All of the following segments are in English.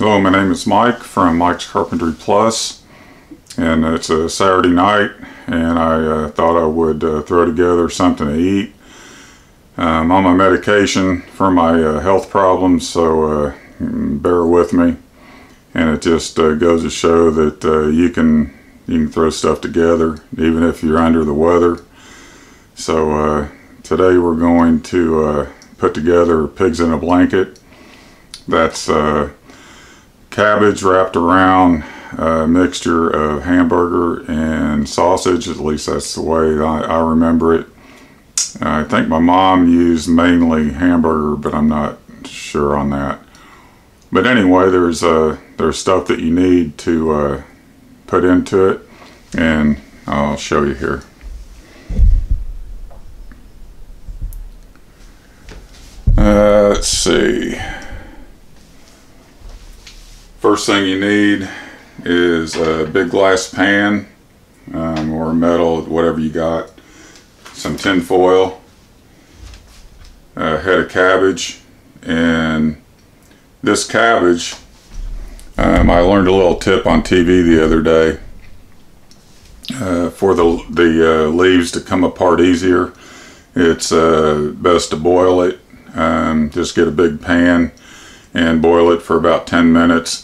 Hello, my name is Mike from MikesCarpentryPlus, and it's a Saturday night, and I thought I would throw together something to eat. I'm on my medication for my health problems, so bear with me. And it just goes to show that you can throw stuff together even if you're under the weather. So today we're going to put together pigs in a blanket. That's cabbage wrapped around a mixture of hamburger and sausage. At least that's the way I remember it. I think my mom used mainly hamburger, but I'm not sure on that. But anyway, there's stuff that you need to put into it, and I'll show you here. Let's see. First thing you need is a big glass pan or metal, whatever you got. Some tin foil, a head of cabbage, and this cabbage, I learned a little tip on TV the other day. For the leaves to come apart easier, it's best to boil it. Just get a big pan and boil it for about 10 minutes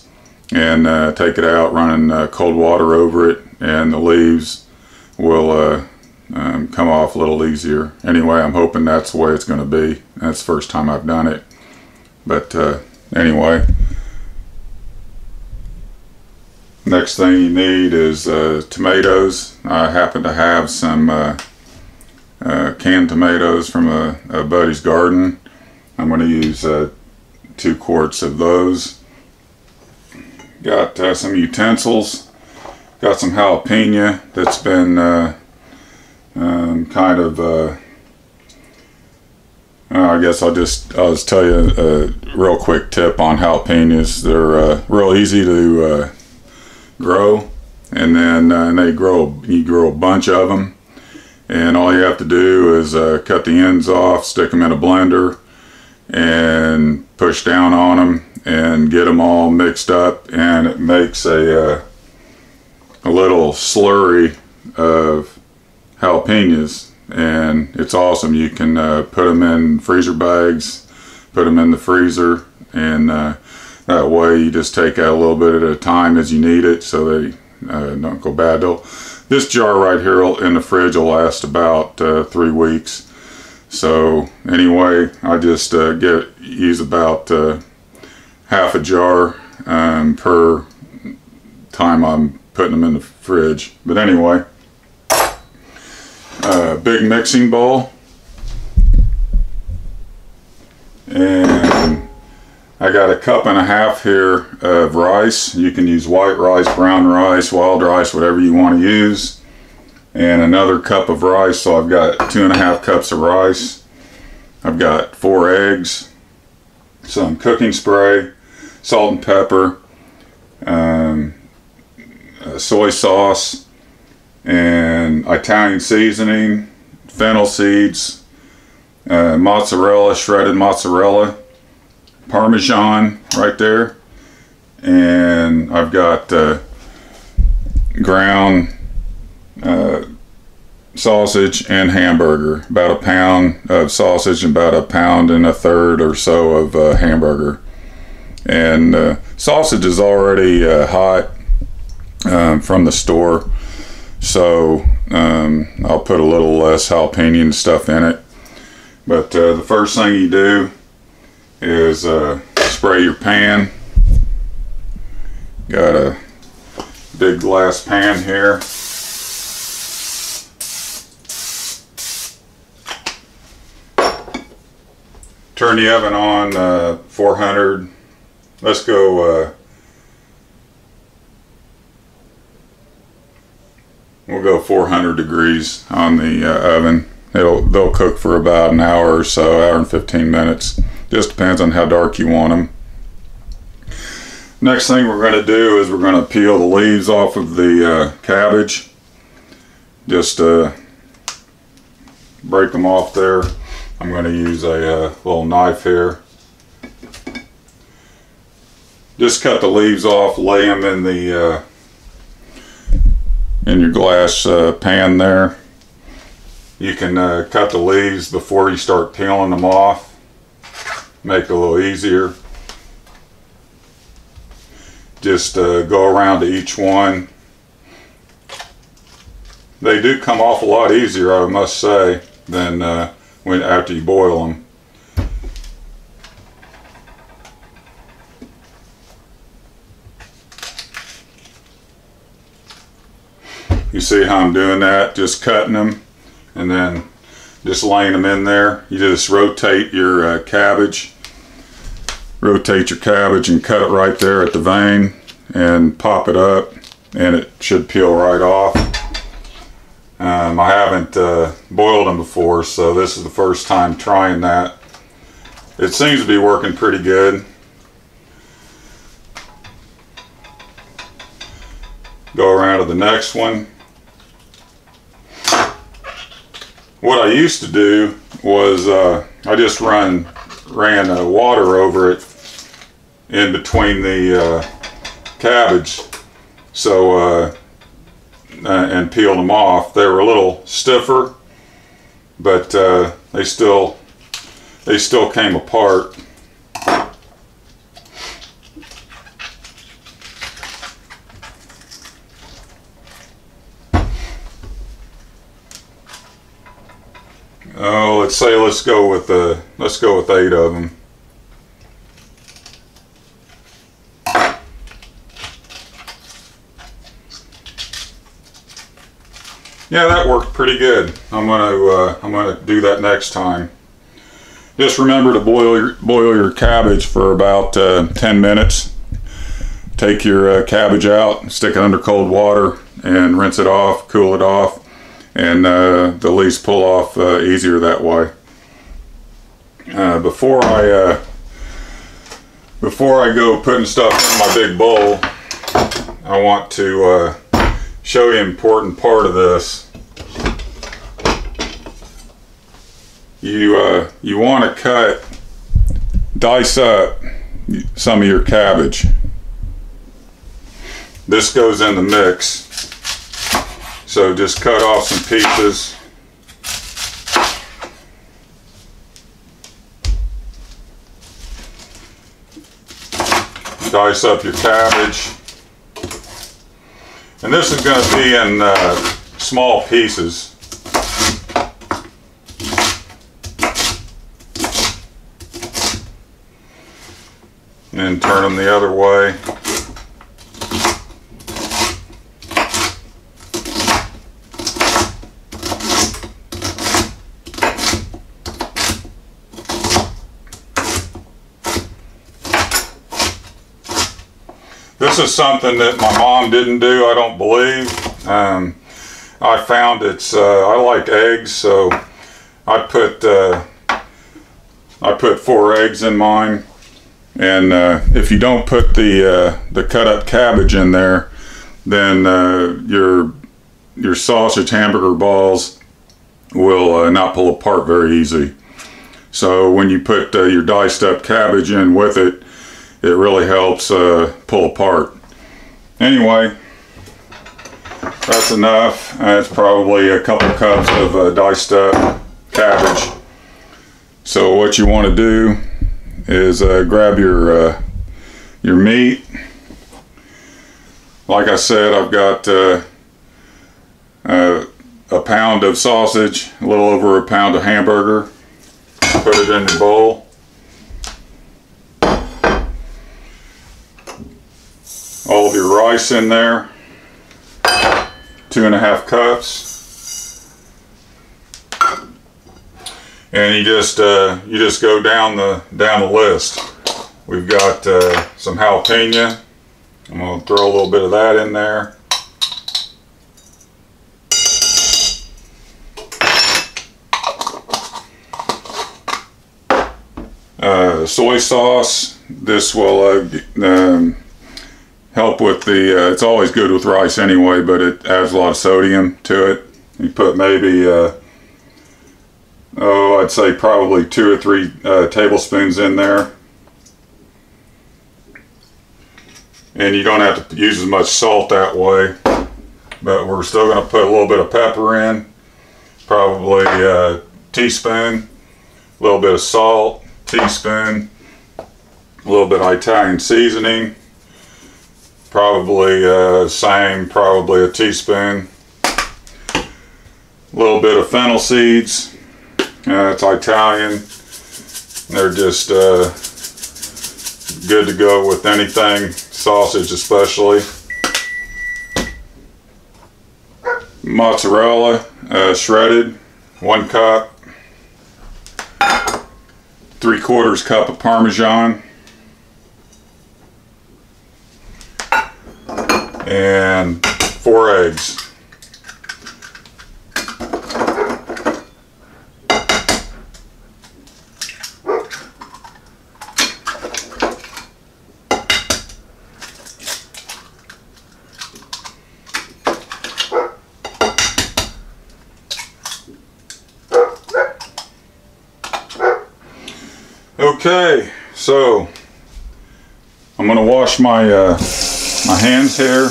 and take it out, running cold water over it, and the leaves will come off a little easier. Anyway, I'm hoping that's the way it's going to be. That's the first time I've done it. But anyway, next thing you need is tomatoes. I happen to have some canned tomatoes from a buddy's garden. I'm going to use 2 quarts of those. Got some utensils. Got some jalapeno that's been kind of I guess I'll just tell you a real quick tip on jalapenos. They're real easy to grow, and then you grow a bunch of them, and all you have to do is cut the ends off, stick them in a blender, and push down on them and get them all mixed up, and it makes a little slurry of jalapenos, and it's awesome. You can put them in freezer bags, put them in the freezer, and that way you just take out a little bit at a time as you need it, so they don't go bad. This jar right here in the fridge will last about 3 weeks. So anyway, I just use about half a jar per time I'm putting them in the fridge. But anyway, big mixing bowl, and I got 1.5 cups here of rice. You can use white rice, brown rice, wild rice, whatever you want to use, and another cup of rice. So I've got 2.5 cups of rice. I've got 4 eggs, some cooking spray, salt and pepper, soy sauce, and Italian seasoning, fennel seeds, mozzarella, shredded mozzarella, Parmesan right there, and I've got ground sausage and hamburger, about 1 pound of sausage and about 1.5 pounds or so of hamburger. And sausage is already hot from the store, so I'll put a little less jalapeno and stuff in it. But the first thing you do is spray your pan. Got a big glass pan here. Turn the oven on 400. Let's go, we'll go 400 degrees on the oven. They'll cook for about an hour or so, hour and 15 minutes. Just depends on how dark you want them. Next thing we're going to do is we're going to peel the leaves off of the cabbage. Just break them off there. I'm going to use a little knife here. Just cut the leaves off, lay them in the in your glass pan there. You can cut the leaves before you start peeling them off. Make it a little easier. Just go around to each one. They do come off a lot easier, I must say, than after you boil them. You see how I'm doing that? Just cutting them and then just laying them in there. You just rotate your cabbage. Rotate your cabbage and cut it right there at the vein and pop it up, and it should peel right off. I haven't boiled them before, so this is the first time trying that. It seems to be working pretty good. Go around to the next one. What I used to do was I just ran water over it in between the cabbage, so and peeled them off. They were a little stiffer, but they still came apart. Oh, let's go with 8 of them. Yeah, that worked pretty good. I'm gonna do that next time. Just remember to boil your cabbage for about 10 minutes. Take your cabbage out, stick it under cold water, and rinse it off, cool it off. And the leaves pull off easier that way. Before I go putting stuff in my big bowl, I want to show you an important part of this. You want to dice up some of your cabbage. This goes in the mix. So just cut off some pieces. Dice up your cabbage. And this is going to be in small pieces. And then turn them the other way. This is something that my mom didn't do, I don't believe. I found I like eggs, so I put 4 eggs in mine. And if you don't put the cut up cabbage in there, then your sausage hamburger balls will not pull apart very easy. So when you put your diced up cabbage in with it, it really helps pull apart. Anyway, that's enough. It's probably a couple cups of diced up cabbage. So what you want to do is grab your meat. Like I said, I've got a pound of sausage, a little over a pound of hamburger. Put it in your bowl. All of your rice in there, 2½ cups, and you just go down the list. We've got some jalapeno. I'm going to throw a little bit of that in there. Soy sauce. This will help with it's always good with rice anyway, but it adds a lot of sodium to it. You put maybe, I'd say probably 2 or 3 tablespoons in there. and you don't have to use as much salt that way. But we're still going to put a little bit of pepper in, probably a teaspoon, a little bit of salt, teaspoon, a little bit of Italian seasoning, probably probably a teaspoon, a little bit of fennel seeds. It's Italian. They're just good to go with anything, sausage especially. Mozzarella, shredded, 1 cup. 3/4 cup of Parmesan. And 4 eggs. Okay, so I'm going to wash my my hands here.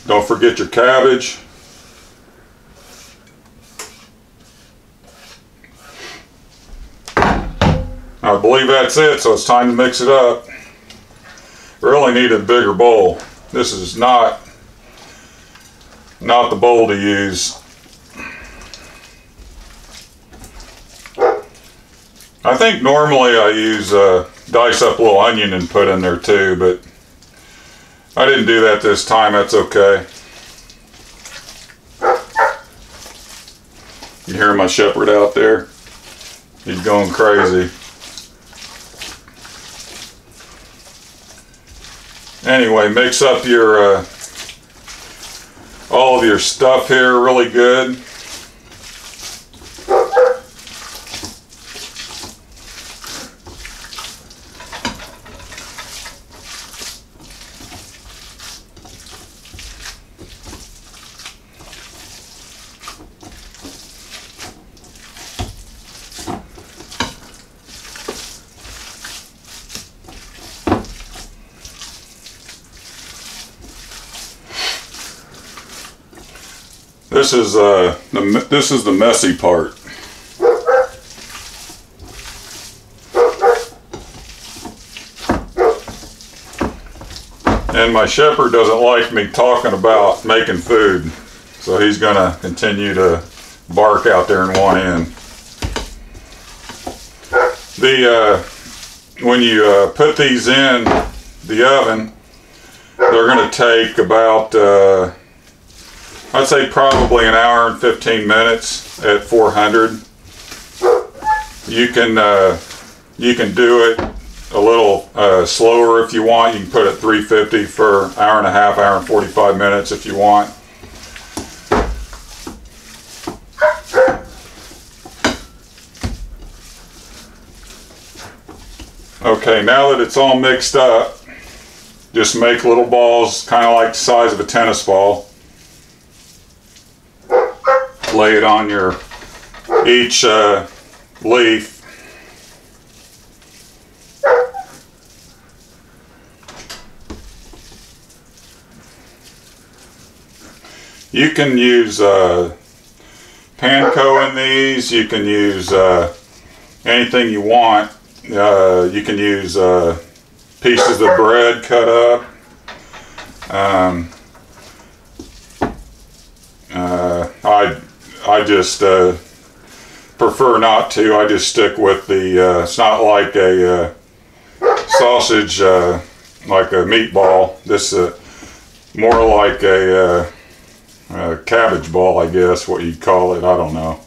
Don't forget your cabbage. I believe that's it, so it's time to mix it up. Really need a bigger bowl. This is not the bowl to use. I think normally I use dice up a little onion and put in there too, but I didn't do that this time. That's okay. You hear my shepherd out there? He's going crazy. Anyway, mix up your all of your stuff here really good. This is the messy part. And my shepherd doesn't like me talking about making food, so he's gonna continue to bark out there and want in. When you put these in the oven, they're gonna take about I'd say probably an hour and 15 minutes at 400. You can do it a little slower if you want. You can put it at 350 for an hour and a half, hour and 45 minutes if you want. Okay, now that it's all mixed up, just make little balls kind of like the size of a tennis ball. Lay it on your each leaf. You can use panko in these. You can use anything you want. You can use pieces of bread cut up. I just prefer not to. I just stick with the, it's not like a sausage, like a meatball. This is more like a cabbage ball, I guess, what you'd call it. I don't know.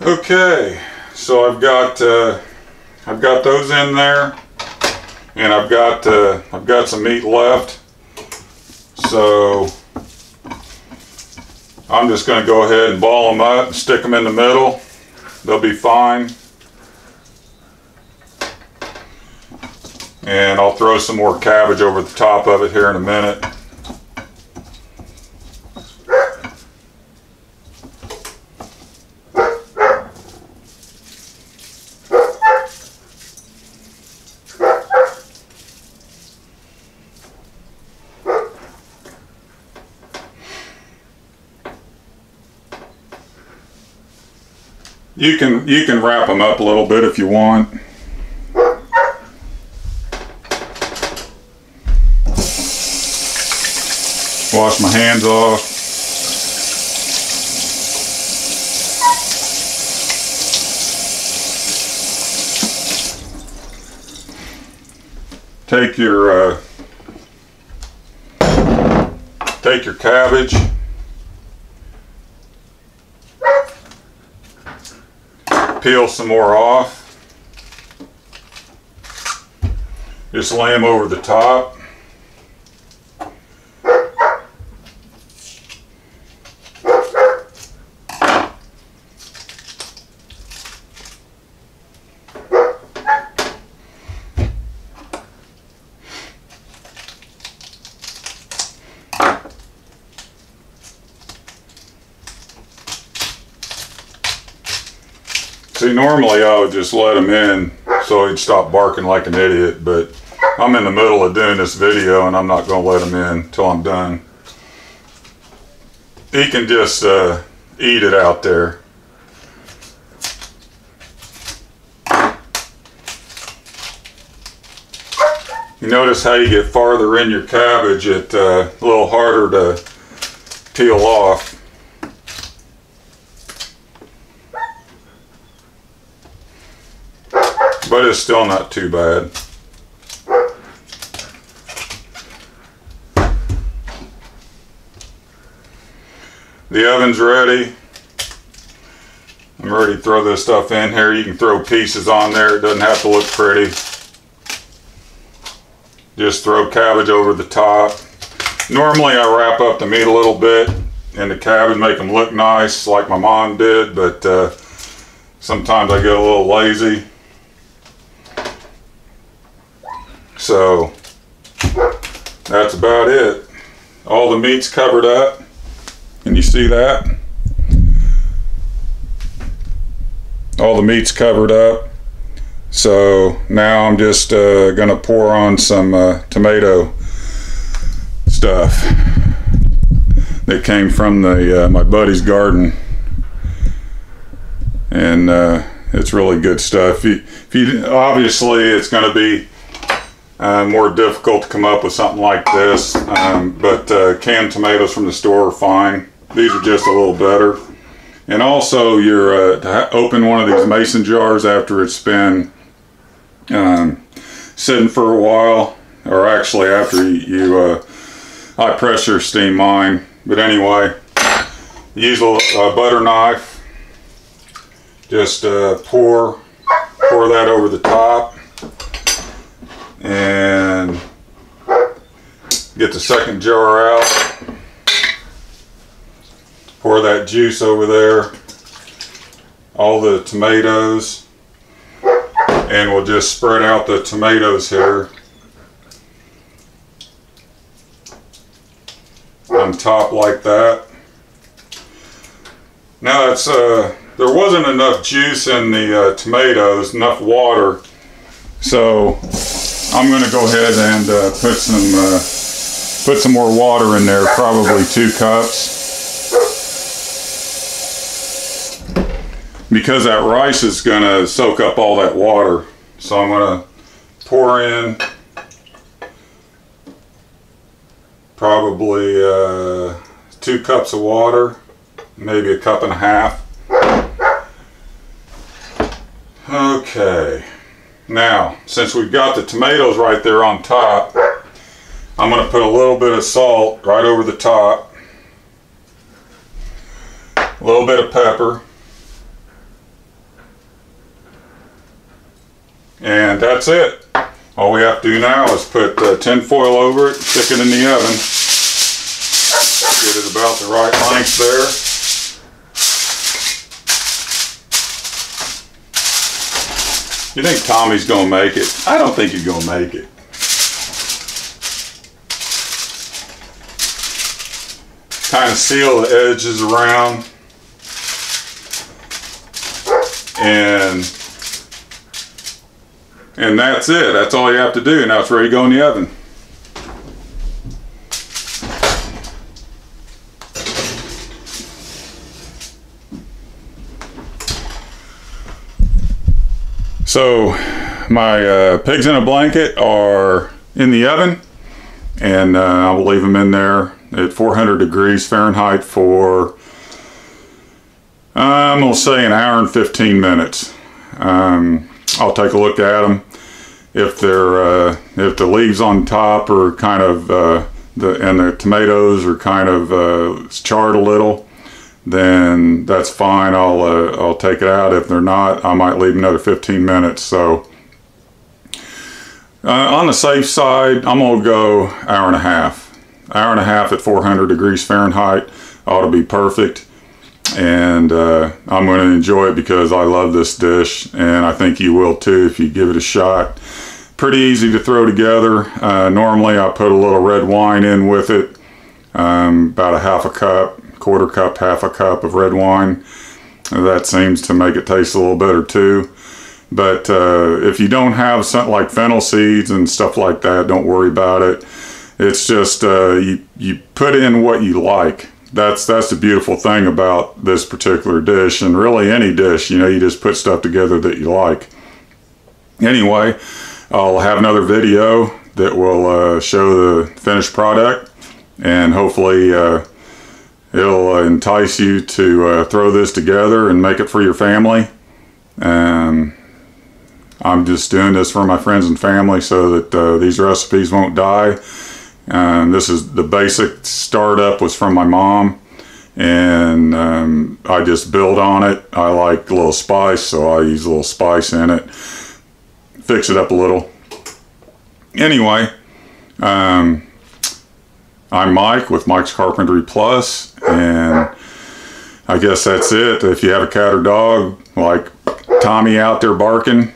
Okay, so I've got those in there, and I've got some meat left. So I'm just going to go ahead and ball them up and stick them in the middle. They'll be fine. And I'll throw some more cabbage over the top of it here in a minute. You can wrap them up a little bit if you want. Wash my hands off. Take your cabbage. Peel some more off. Just lay them over the top. See, normally I would just let him in so he'd stop barking like an idiot, but I'm in the middle of doing this video and I'm not going to let him in until I'm done. He can just eat it out there. You notice how you get farther in your cabbage, it's a little harder to peel off. But it's still not too bad. The oven's ready. I'm ready to throw this stuff in here. You can throw pieces on there. It doesn't have to look pretty. Just throw cabbage over the top. Normally I wrap up the meat a little bit and the cabbage, make them look nice like my mom did, but sometimes I get a little lazy. So that's about it. All the meat's covered up. Can you see that? All the meat's covered up. So now I'm just gonna pour on some tomato stuff that came from my buddy's garden, and it's really good stuff. Obviously it's going to be more difficult to come up with something like this, but canned tomatoes from the store are fine. These are just a little better. And also, to open one of these mason jars after it's been sitting for a while, or actually after you high pressure steam mine. But anyway, use a butter knife. Just pour that over the top, and get the second jar out. Pour that juice over there, all the tomatoes, and we'll just spread out the tomatoes here on top like that. Now that's there wasn't enough juice in the tomatoes, enough water, so I'm going to go ahead and put some more water in there, probably 2 cups. Because that rice is going to soak up all that water. So I'm going to pour in probably 2 cups of water, maybe 1.5 cups. Okay. Now, since we've got the tomatoes right there on top, I'm going to put a little bit of salt right over the top, a little bit of pepper, And that's it. All we have to do now is put tin foil over it, stick it in the oven. Get it about the right length there. You think Tommy's gonna make it? I don't think he's gonna make it. Kind of seal the edges around. And that's it. That's all you have to do. Now it's ready to go in the oven. So my pigs in a blanket are in the oven, and I will leave them in there at 400 degrees Fahrenheit for I'm going to say an hour and 15 minutes. I'll take a look at them. If they're if the leaves on top are kind of and the tomatoes are kind of charred a little, then that's fine. I'll take it out. If they're not, I might leave another 15 minutes. So on the safe side, I'm gonna go hour and a half. Hour and a half at 400 degrees Fahrenheit ought to be perfect. And I'm going to enjoy it because I love this dish, and I think you will too if you give it a shot. Pretty easy to throw together. Normally I put a little red wine in with it, about a half a cup, quarter cup, half a cup of red wine. That seems to make it taste a little better too. But if you don't have something like fennel seeds and stuff like that, don't worry about it. It's just you put in what you like. That's the beautiful thing about this particular dish, and really any dish, you know, you just put stuff together that you like. Anyway, I'll have another video that will show the finished product, and hopefully it'll entice you to throw this together and make it for your family. I'm just doing this for my friends and family so that these recipes won't die. This is the basic startup was from my mom, and I just build on it. I like a little spice, so I use a little spice in it, fix it up a little. Anyway, I'm Mike with MikesCarpentryPlus, and I guess that's it. If you have a cat or dog like Tommy out there barking,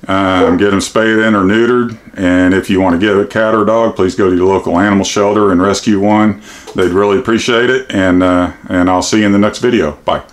get them spayed in or neutered. And if you want to get a cat or dog, please go to your local animal shelter and rescue one. They'd really appreciate it. And I'll see you in the next video. Bye.